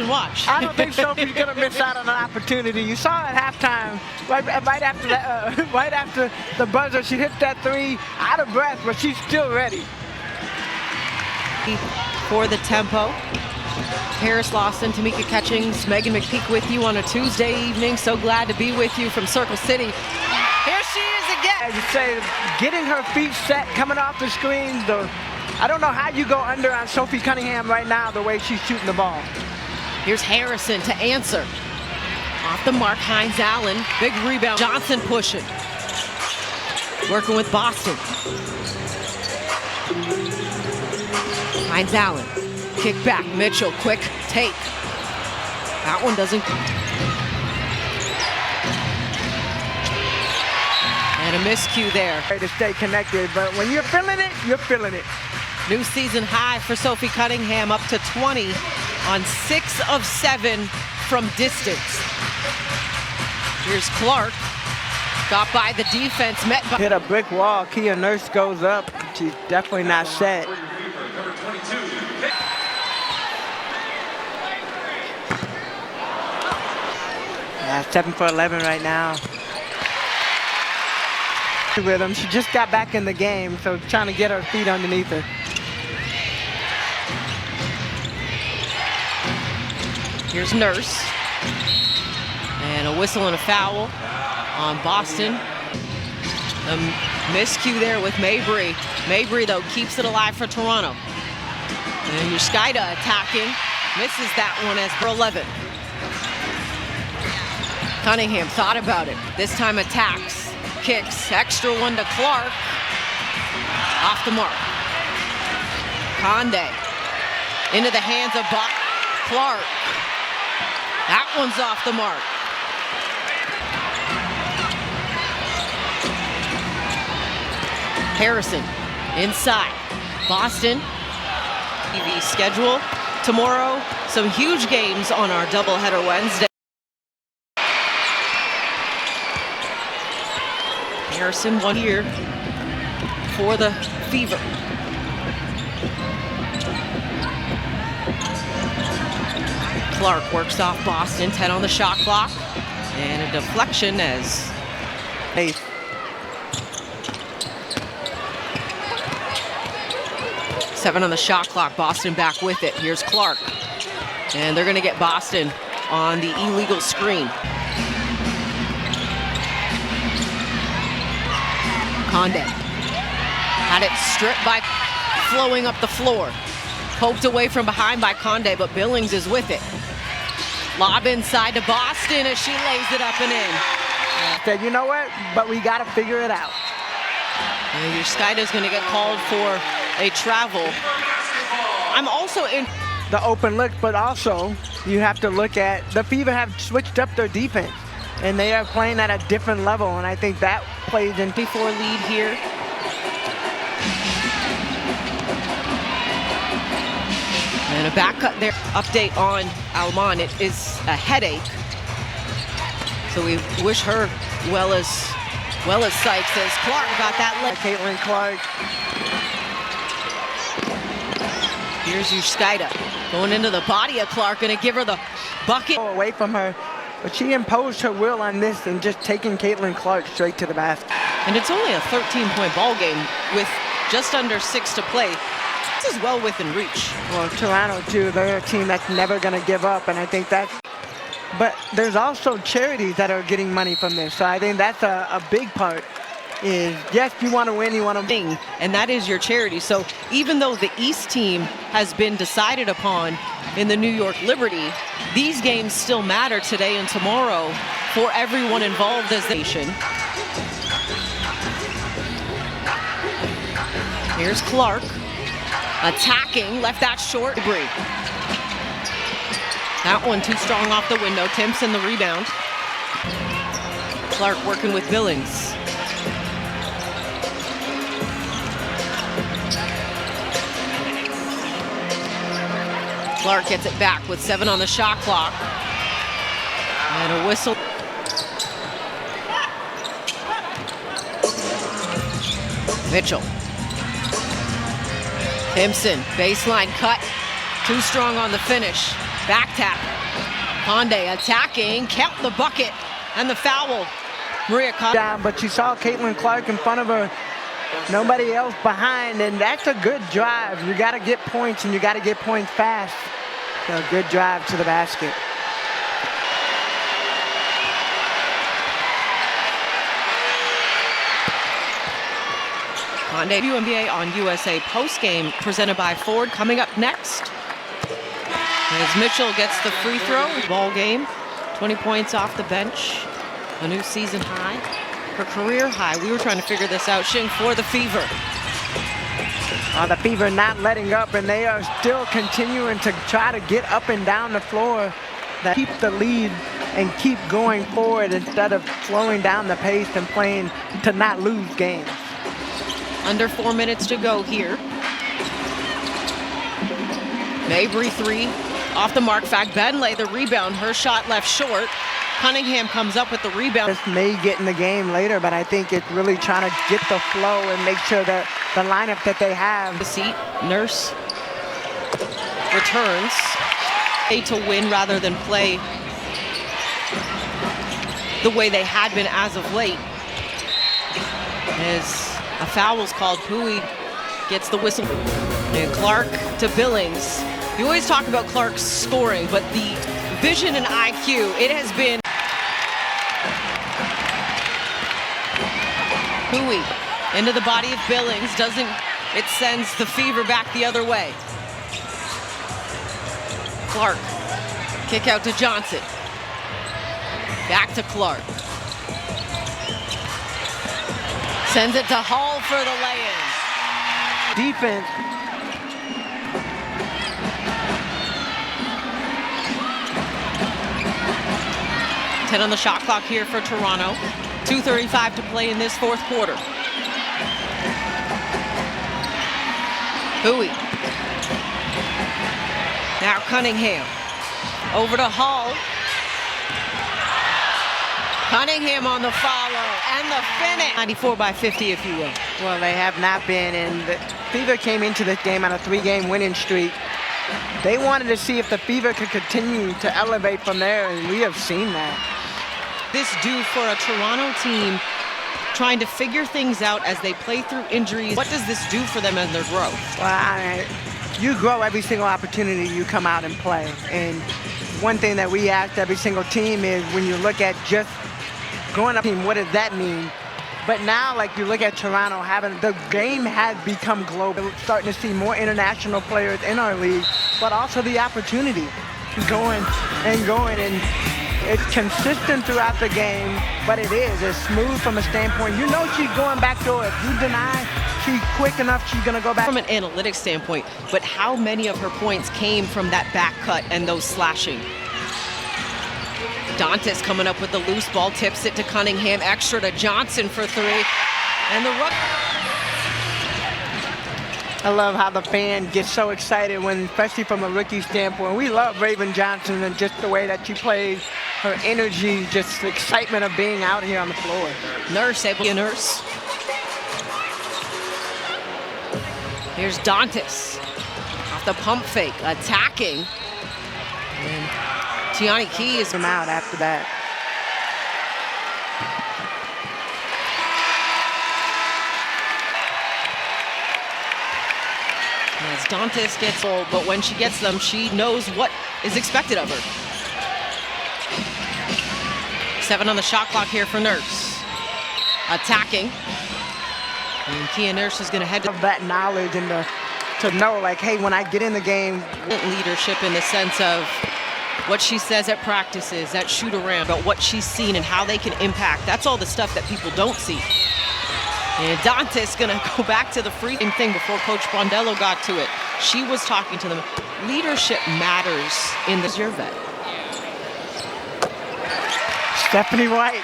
Watch. I don't think Sophie's gonna miss out on an opportunity. You saw at halftime, right after that, right after the buzzer, she hit that three, out of breath, but she's still ready. For the tempo, Paris Lawson, Tamika Catchings, Megan McPeak with you on a Tuesday evening. So glad to be with you from Circle City. Here she is again. As you say, getting her feet set, coming off the screen. I don't know how you go under on Sophie Cunningham right now, the way she's shooting the ball. Here's Harrison to answer. Off the mark, Hines Allen. Big rebound. Johnson pushing. Working with Boston. Hines Allen. Kick back. Mitchell. Quick take. That one doesn't. And a miscue there. To stay connected, but when you're feeling it, you're feeling it. New season high for Sophie Cunningham, up to 20 on 6 of 7 from distance. Here's Clark. Got by the defense, met by... Hit a brick wall. Kia Nurse goes up. She's definitely not set. Yeah, 7 for 11 right now. With him. She just got back in the game, so trying to get her feet underneath her. Here's Nurse. And a whistle and a foul on Boston. A miscue there with Mabry. Mabry, though, keeps it alive for Toronto. And Yuskaida attacking. Misses that one as for 11. Cunningham thought about it. This time attacks. Kicks. Extra one to Clark. Off the mark. Conde. Into the hands of Clark. That one's off the mark. Harrison inside. Boston. TV schedule tomorrow. Some huge games on our doubleheader Wednesday. Harrison 1 year for the Fever. Clark works off Boston, 10 on the shot clock, and a deflection as... 7 on the shot clock, Boston back with it. Here's Clark, and they're gonna get Boston on the illegal screen. Conde had it stripped by flowing up the floor. Poked away from behind by Conde, but Billings is with it. Lob inside to Boston as she lays it up and in. Said, you know what? But we got to figure it out. And Yuskaida's going to get called for a travel. I'm also in the open look, but also you have to look at the Fever have switched up their defense, and they are playing at a different level, and I think that plays in. Before lead here. And a back cut there. Update on Alman. It is a headache. So we wish her well as Sykes as Clark got that leg. Caitlin Clark. Here's Yuskaida going into the body of Clark, gonna give her the bucket. Away from her, but she imposed her will on this and just taking Caitlin Clark straight to the basket. And it's only a 13-point ball game with just under 6 to play. This is well within reach. Well, Toronto, too, they're a team that's never going to give up, and I think that's... But there's also charities that are getting money from this, so I think that's a big part. Is, yes, you want to win, you want to win. And that is your charity. So even though the East team has been decided upon in the New York Liberty, these games still matter today and tomorrow for everyone involved as the nation. Here's Clark. Attacking, left that short. That one too strong off the window. Timpson the rebound. Clark working with Billings. Clark gets it back with 7 on the shot clock. And a whistle. Mitchell. Timpson, baseline cut. Too strong on the finish. Back tap. Conde attacking, count the bucket, and the foul. Maria Conde. Down, but you saw Caitlin Clark in front of her. Nobody else behind, and that's a good drive. You got to get points, and you got to get points fast. So a good drive to the basket. On WNBA on USA postgame presented by Ford. Coming up next, as Mitchell gets the free throw, ball game, 20 points off the bench, a new season high, her career high. We were trying to figure this out. Shing for the Fever. The Fever not letting up, and they are still continuing to try to get up and down the floor, that keep the lead and keep going forward instead of slowing down the pace and playing to not lose games. Under 4 minutes to go here. Mabry three, off the mark. Benley the rebound, her shot left short. Cunningham comes up with the rebound. This may get in the game later, but I think it's really trying to get the flow and make sure that the lineup that they have. The seat, Nurse returns. To win rather than play the way they had been as of late. As a foul's called, Pui gets the whistle. And Clark to Billings. You always talk about Clark's scoring, but the vision and IQ, it has been. Pui into the body of Billings, it sends the Fever back the other way. Clark, kick out to Johnson. Back to Clark. Sends it to Hall for the lay-in. Defense. 10 on the shot clock here for Toronto. 2:35 to play in this fourth quarter. Bowie. Now Cunningham. Over to Hall. Cunningham on the follow and the finish. 94 by 50, if you will. Well, they have not been, and the Fever came into this game on a 3-game winning streak. They wanted to see if the Fever could continue to elevate from there, and we have seen that. This due for a Toronto team trying to figure things out as they play through injuries. What does this do for them and their growth? Well, you grow every single opportunity you come out and play. And one thing that we ask every single team is when you look at just going up team, what does that mean? But now, like you look at Toronto, the game has become global. Starting to see more international players in our league, but also the opportunity going, and it's consistent throughout the game, but it's smooth from a standpoint. You know she's going back door. If you deny, she's quick enough, she's gonna go back. From an analytics standpoint, but how many of her points came from that back cut and those slashing? Dantas coming up with the loose ball, tips it to Cunningham, extra to Johnson for three, and the run. I love how the fan gets so excited when, especially from a rookie standpoint. We love Raven Johnson and just the way that she plays, her energy, just the excitement of being out here on the floor. Nurse able to Nurse. Here's Dantas off the pump fake, attacking. And Tiani Key is from out after that. As Dantas gets old, but when she gets them, she knows what is expected of her. 7 on the shot clock here for Nurse. Attacking. And Kia Nurse is going to head to that knowledge and to know, like, hey, when I get in the game. Leadership in the sense of what she says at practices, at shoot-around, about what she's seen and how they can impact. That's all the stuff that people don't see. And Dantas gonna go back to the free thing before Coach Brondello got to it. She was talking to them. Leadership matters in this year vet. Stephanie White.